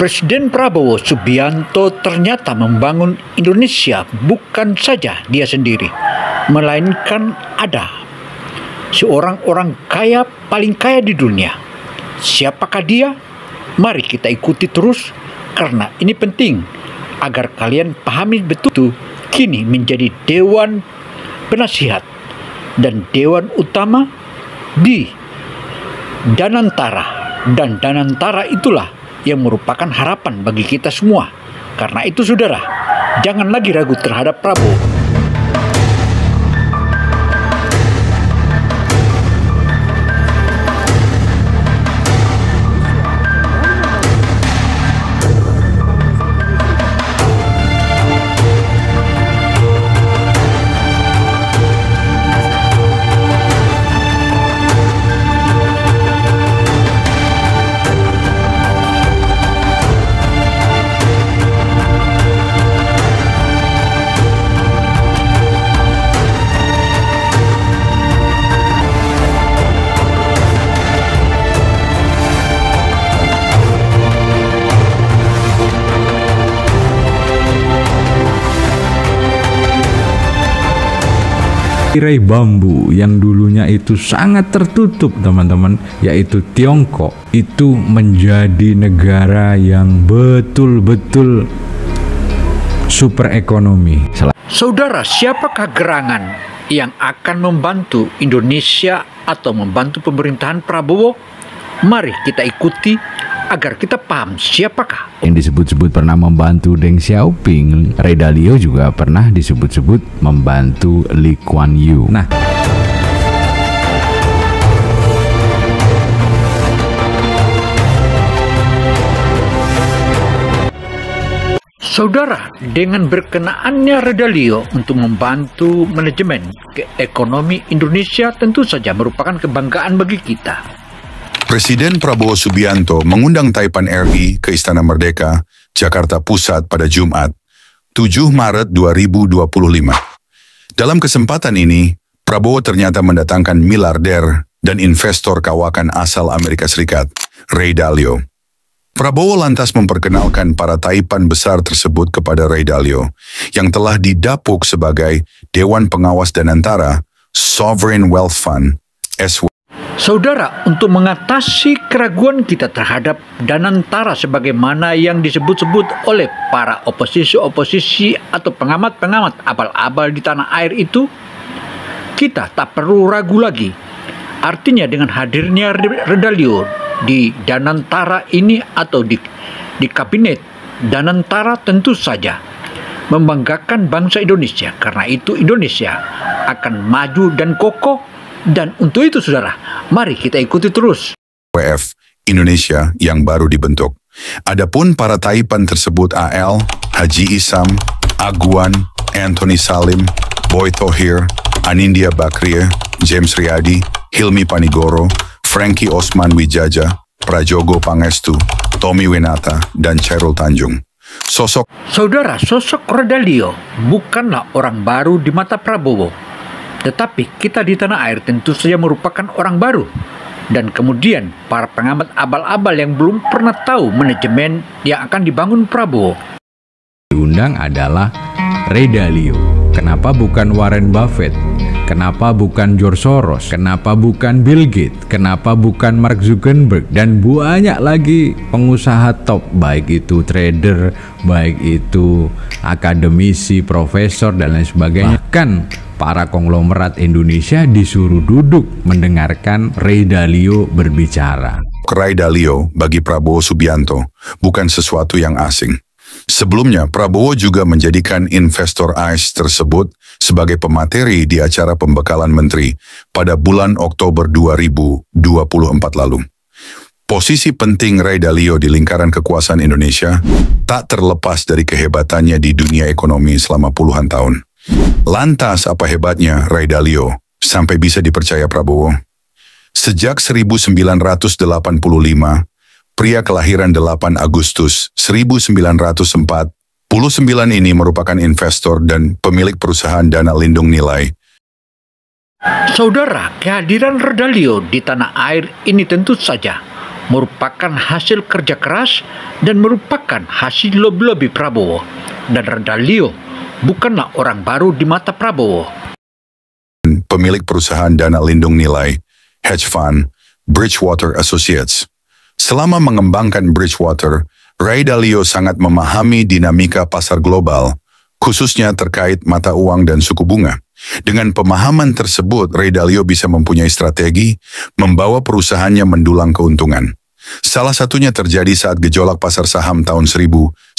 Presiden Prabowo Subianto ternyata membangun Indonesia bukan saja dia sendiri, melainkan ada seorang orang kaya paling kaya di dunia. Siapakah dia? Mari kita ikuti terus, karena ini penting agar kalian pahami betul kini menjadi Dewan Penasihat dan Dewan Utama di Danantara. Dan Danantara itulah yang merupakan harapan bagi kita semua. Karena itu saudara, jangan lagi ragu terhadap Prabowo. Tirai bambu yang dulunya itu sangat tertutup teman-teman, yaitu Tiongkok, itu menjadi negara yang betul-betul super ekonomi. Saudara, siapakah gerangan yang akan membantu Indonesia atau membantu pemerintahan Prabowo? Mari kita ikuti agar kita paham siapakah. Yang disebut-sebut pernah membantu Deng Xiaoping, Ray Dalio juga pernah disebut-sebut membantu Lee Kuan Yew. Nah, saudara, dengan berkenaannya Ray Dalio untuk membantu manajemen ekonomi Indonesia tentu saja merupakan kebanggaan bagi kita. Presiden Prabowo Subianto mengundang Taipan RI ke Istana Merdeka, Jakarta Pusat pada Jumat, 7 Maret 2025. Dalam kesempatan ini, Prabowo ternyata mendatangkan miliarder dan investor kawakan asal Amerika Serikat, Ray Dalio. Prabowo lantas memperkenalkan para Taipan besar tersebut kepada Ray Dalio, yang telah didapuk sebagai Dewan Pengawas Danantara, Sovereign Wealth Fund, SW. Saudara, untuk mengatasi keraguan kita terhadap Danantara sebagaimana yang disebut-sebut oleh para oposisi atau pengamat-pengamat abal-abal di tanah air itu, kita tak perlu ragu lagi. Artinya dengan hadirnya Ray Dalio di Danantara ini atau di kabinet Danantara tentu saja membanggakan bangsa Indonesia. Karena itu Indonesia akan maju dan kokoh. Dan untuk itu saudara, mari kita ikuti terus WF Indonesia yang baru dibentuk. Adapun para Taipan tersebut AL, Haji Isam, Aguan, Anthony Salim, Boy Thohir, Anindya Bakrie, James Riyadi, Hilmi Panigoro, Frankie Osman Wijaja, Prajogo Pangestu, Tommy Winata, dan Chairul Tanjung. Saudara, sosok Ray Dalio bukanlah orang baru di mata Prabowo. Tetapi kita di tanah air tentu saja merupakan orang baru. Dan kemudian para pengamat abal-abal yang belum pernah tahu manajemen yang akan dibangun Prabowo. Diundang adalah Ray Dalio. Kenapa bukan Warren Buffett? Kenapa bukan George Soros? Kenapa bukan Bill Gates? Kenapa bukan Mark Zuckerberg? Dan banyak lagi pengusaha top, baik itu trader, baik itu akademisi, profesor, dan lain sebagainya. Bahkan para konglomerat Indonesia disuruh duduk mendengarkan Ray Dalio berbicara. Ray Dalio bagi Prabowo Subianto bukan sesuatu yang asing. Sebelumnya, Prabowo juga menjadikan investor AIS tersebut sebagai pemateri di acara pembekalan menteri pada bulan Oktober 2024 lalu. Posisi penting Ray Dalio di lingkaran kekuasaan Indonesia tak terlepas dari kehebatannya di dunia ekonomi selama puluhan tahun. Lantas apa hebatnya Ray Dalio sampai bisa dipercaya Prabowo? Sejak 1985, pria kelahiran 8 Agustus 1949 ini merupakan investor dan pemilik perusahaan dana lindung nilai. Saudara, kehadiran Ray Dalio di tanah air ini tentu saja merupakan hasil kerja keras dan merupakan hasil lobby Prabowo. Dan Redalio bukanlah orang baru di mata Prabowo. Pemilik perusahaan dana lindung nilai, hedge fund, Bridgewater Associates. Selama mengembangkan Bridgewater, Ray Dalio sangat memahami dinamika pasar global, khususnya terkait mata uang dan suku bunga. Dengan pemahaman tersebut, Ray Dalio bisa mempunyai strategi membawa perusahaannya mendulang keuntungan. Salah satunya terjadi saat gejolak pasar saham tahun 1987.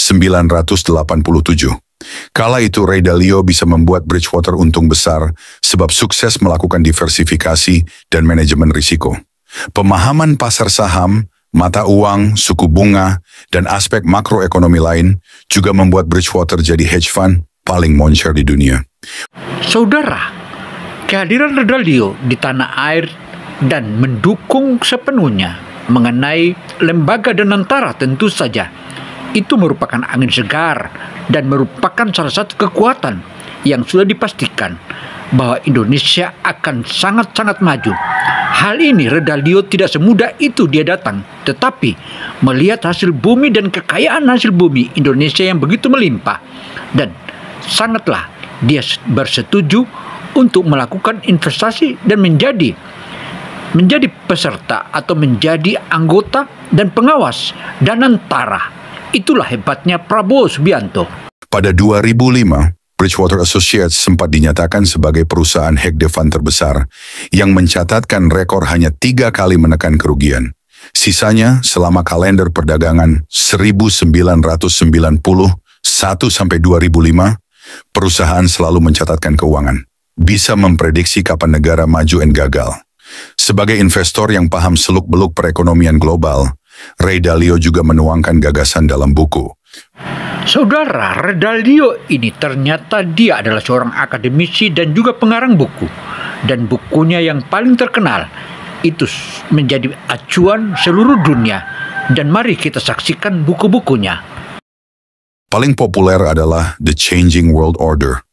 Kala itu Ray Dalio bisa membuat Bridgewater untung besar sebab sukses melakukan diversifikasi dan manajemen risiko. Pemahaman pasar saham, mata uang, suku bunga, dan aspek makroekonomi lain juga membuat Bridgewater jadi hedge fund paling moncer di dunia. Saudara, kehadiran Redalio di tanah air dan mendukung sepenuhnya mengenai lembaga Danantara tentu saja itu merupakan angin segar dan merupakan salah satu kekuatan yang sudah dipastikan bahwa Indonesia akan sangat-sangat maju. Hal ini Redalio tidak semudah itu dia datang, tetapi melihat hasil bumi dan kekayaan hasil bumi Indonesia yang begitu melimpah, dan sangatlah dia bersetuju untuk melakukan investasi dan menjadi peserta atau menjadi anggota dan pengawas Danantara. Itulah hebatnya Prabowo Subianto. Pada 2005, Bridgewater Associates sempat dinyatakan sebagai perusahaan hedge fund terbesar yang mencatatkan rekor hanya 3 kali menekan kerugian. Sisanya selama kalender perdagangan 1991 sampai 2005, perusahaan selalu mencatatkan keuangan. Bisa memprediksi kapan negara maju dan gagal. Sebagai investor yang paham seluk-beluk perekonomian global, Ray Dalio juga menuangkan gagasan dalam buku. Saudara, Redalio ini ternyata dia adalah seorang akademisi dan juga pengarang buku. Dan bukunya yang paling terkenal itu menjadi acuan seluruh dunia. Dan mari kita saksikan buku-bukunya. Paling populer adalah The Changing World Order,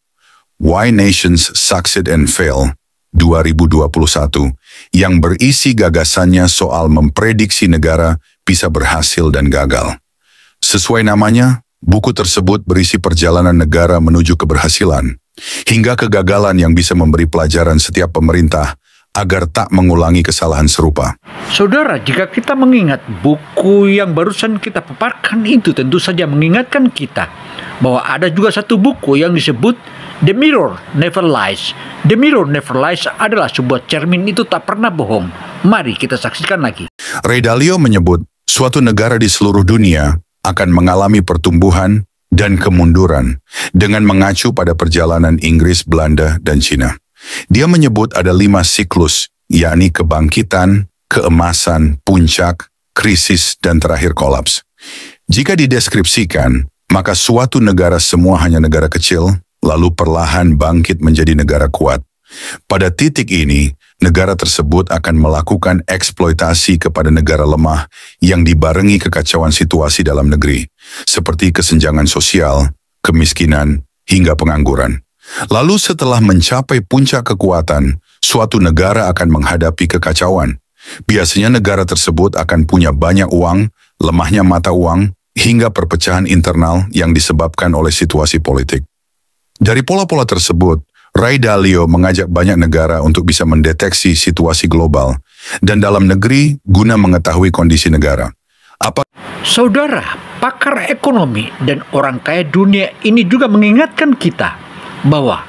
Why Nations Succeed and Fail, 2021, yang berisi gagasannya soal memprediksi negara bisa berhasil dan gagal. Sesuai namanya, buku tersebut berisi perjalanan negara menuju keberhasilan, hingga kegagalan yang bisa memberi pelajaran setiap pemerintah agar tak mengulangi kesalahan serupa. Saudara, jika kita mengingat buku yang barusan kita paparkan itu tentu saja mengingatkan kita bahwa ada juga satu buku yang disebut The Mirror Never Lies. The Mirror Never Lies adalah sebuah cermin itu tak pernah bohong. Mari kita saksikan lagi. Ray Dalio menyebut suatu negara di seluruh dunia akan mengalami pertumbuhan dan kemunduran dengan mengacu pada perjalanan Inggris, Belanda, dan Cina. Dia menyebut ada 5 siklus, yakni kebangkitan, keemasan, puncak, krisis, dan terakhir kolaps. Jika dideskripsikan, maka suatu negara semua hanya negara kecil, lalu perlahan bangkit menjadi negara kuat. Pada titik ini, negara tersebut akan melakukan eksploitasi kepada negara lemah yang dibarengi kekacauan situasi dalam negeri, seperti kesenjangan sosial, kemiskinan, hingga pengangguran. Lalu setelah mencapai puncak kekuatan, suatu negara akan menghadapi kekacauan. Biasanya negara tersebut akan punya banyak uang, lemahnya mata uang, hingga perpecahan internal yang disebabkan oleh situasi politik. Dari pola-pola tersebut, Ray Dalio mengajak banyak negara untuk bisa mendeteksi situasi global dan dalam negeri guna mengetahui kondisi negara. Saudara, pakar ekonomi dan orang kaya dunia ini juga mengingatkan kita bahwa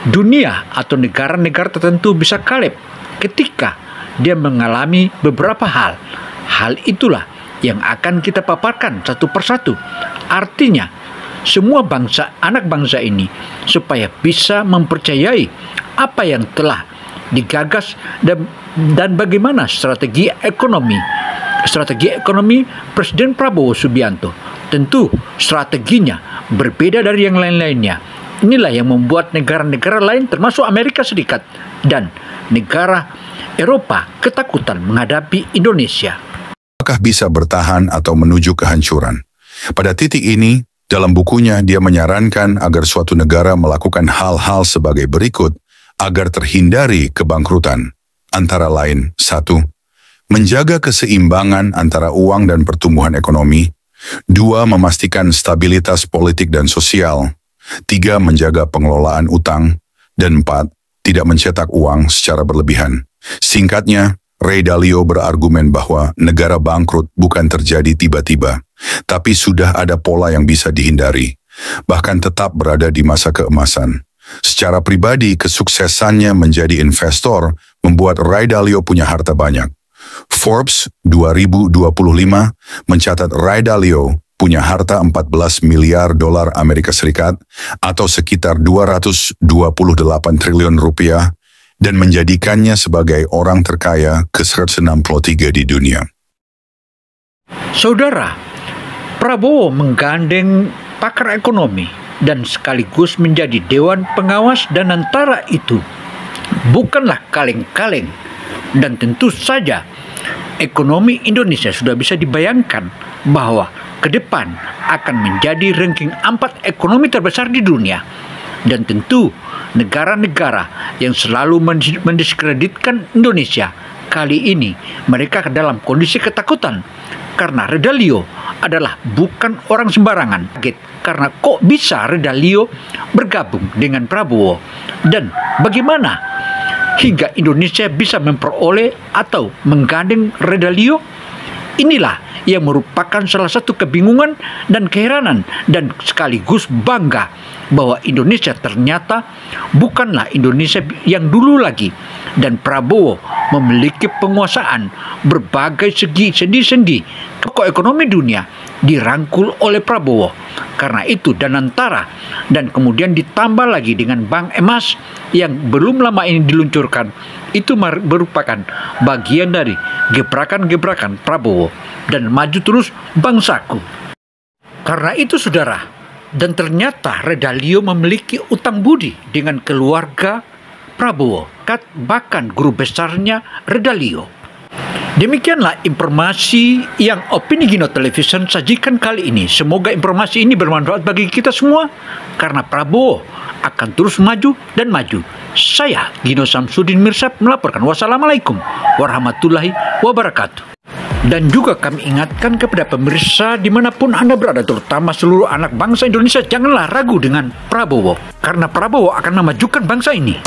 dunia atau negara-negara tertentu bisa kalep ketika dia mengalami beberapa hal. Hal itulah yang akan kita paparkan satu persatu. Artinya, semua bangsa, anak bangsa ini supaya bisa mempercayai apa yang telah digagas dan bagaimana strategi ekonomi Presiden Prabowo Subianto. Tentu strateginya berbeda dari yang lain-lainnya. Inilah yang membuat negara-negara lain termasuk Amerika Serikat dan negara Eropa ketakutan menghadapi Indonesia. Apakah bisa bertahan atau menuju kehancuran? Pada titik ini, dalam bukunya dia menyarankan agar suatu negara melakukan hal-hal sebagai berikut agar terhindari kebangkrutan. Antara lain, 1. menjaga keseimbangan antara uang dan pertumbuhan ekonomi. 2. Memastikan stabilitas politik dan sosial. 3. Menjaga pengelolaan utang. Dan 4. Tidak mencetak uang secara berlebihan. Singkatnya, Ray Dalio berargumen bahwa negara bangkrut bukan terjadi tiba-tiba, tapi sudah ada pola yang bisa dihindari, bahkan tetap berada di masa keemasan. Secara pribadi, kesuksesannya menjadi investor membuat Ray Dalio punya harta banyak. Forbes 2025 mencatat Ray Dalio punya harta 14 miliar dolar Amerika Serikat atau sekitar 228 triliun rupiah dan menjadikannya sebagai orang terkaya ke-163 di dunia. Saudara, Prabowo menggandeng pakar ekonomi dan sekaligus menjadi Dewan Pengawas dan antara itu bukanlah kaleng-kaleng. Dan tentu saja ekonomi Indonesia sudah bisa dibayangkan bahwa ke depan akan menjadi ranking 4 ekonomi terbesar di dunia. Dan tentu negara-negara yang selalu mendiskreditkan Indonesia, kali ini mereka dalam kondisi ketakutan karena Ray Dalio adalah bukan orang sembarangan. Karena kok bisa Ray Dalio bergabung dengan Prabowo, dan bagaimana hingga Indonesia bisa memperoleh atau menggandeng Ray Dalio? Inilah yang merupakan salah satu kebingungan dan keheranan dan sekaligus bangga bahwa Indonesia ternyata bukanlah Indonesia yang dulu lagi, dan Prabowo memiliki penguasaan berbagai sendi-sendi pokok ekonomi dunia dirangkul oleh Prabowo. Karena itu Danantara dan kemudian ditambah lagi dengan Bank Emas yang belum lama ini diluncurkan, itu merupakan bagian dari gebrakan-gebrakan Prabowo dan maju terus bangsaku. Karena itu saudara, dan ternyata Ray Dalio memiliki utang budi dengan keluarga Prabowo, bahkan guru besarnya Ray Dalio. Demikianlah informasi yang Opini Gino Television sajikan kali ini. Semoga informasi ini bermanfaat bagi kita semua, karena Prabowo akan terus maju dan maju. Saya Gino Samsudin Mirsad melaporkan. Wassalamualaikum warahmatullahi wabarakatuh. Dan juga kami ingatkan kepada pemirsa dimanapun Anda berada, terutama seluruh anak bangsa Indonesia, janganlah ragu dengan Prabowo, karena Prabowo akan memajukan bangsa ini.